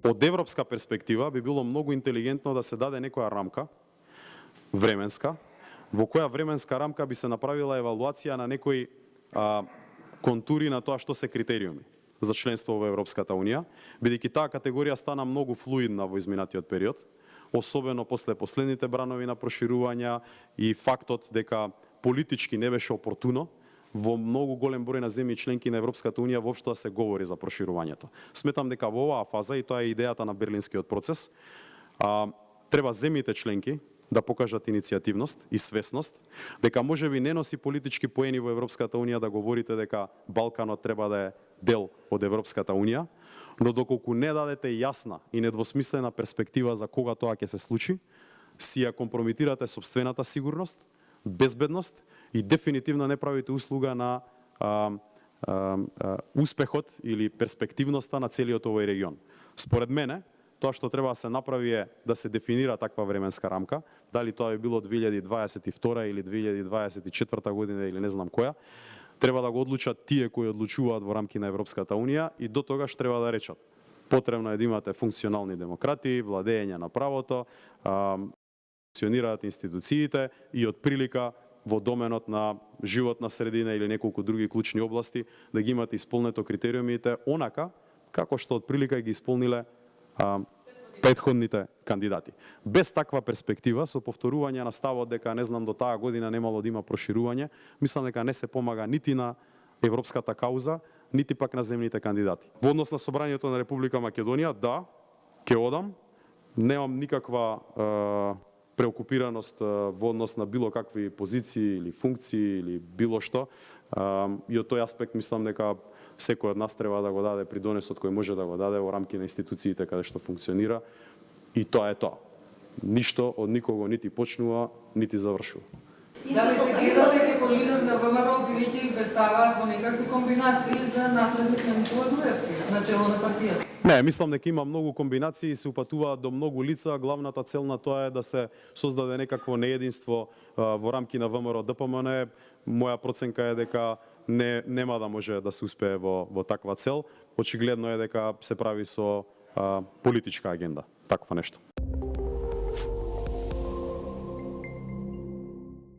Од европска перспектива би било многу интелигентно да се даде некоја рамка, временска, во која временска рамка би се направила евалуација на некои контури на тоа што се критериуми за членство во Европската Унија, бидејќи таа категорија стана многу флуидна во изминатиот период, особено после последните бранови на проширување и фактот дека политички не беше опортуно во многу голем број на земји членки на Европската Унија воопшто да се говори за проширувањето. Сметам дека во оваа фаза, и тоа е идејата на Берлинскиот процес, треба земјите членки да покажат иницијативност и свесност, дека можеби не носи политички поени во Европската Унија да говорите дека Балканот треба да е дел од Европската Унија, но доколку не дадете јасна и недвосмислена перспектива за кога тоа ќе се случи, си ја компромитирате сопствената сигурност, безбедност и дефинитивно не правите услуга на успехот или перспективноста на целиот овој регион. Според мене, тоа што треба да се направи е да се дефинира таква временска рамка, дали тоа би било 2022 или 2024 година или не знам која, треба да го одлучат тие кои одлучуваат во рамки на Европската Унија и до тогаш треба да речат. Потребно е да имате функционални демократи, владење на правото, функционираат институциите и од прилика во доменот на животна средина или неколку други клучни области да ги имате исполнето критериумите онака како што од прилика ги исполниле претходните кандидати. Без таква перспектива, со повторување на ставот дека не знам до таа година немало да има проширување, мислам дека не се помага нити на европската кауза, нити пак на земните кандидати. Во однос на Собранието на Република Македонија, да, ќе одам, немам никаква преокупираност во однос на било какви позиции или функции или било што. И од тој аспект мислам дека секој од нас треба да го даде придонесот кој може да го даде во рамки на институциите каде што функционира и тоа е тоа. Ништо од никого нити почнува, нити завршува. Дали се гледате како лидер на ВМРО бидејќи ги представаат во некакви комбинации за наследник на Никола Груевски на чело на партијата? Не, мислам дека има многу комбинации и се упатуваат до многу лица. Главната цел на тоа е да се создаде некакво неединство во рамки на ВМРО ДПМН. Моја проценка е дека нема да може да се успее во таква цел. Очигледно е дека се прави со политичка агенда, такво нешто.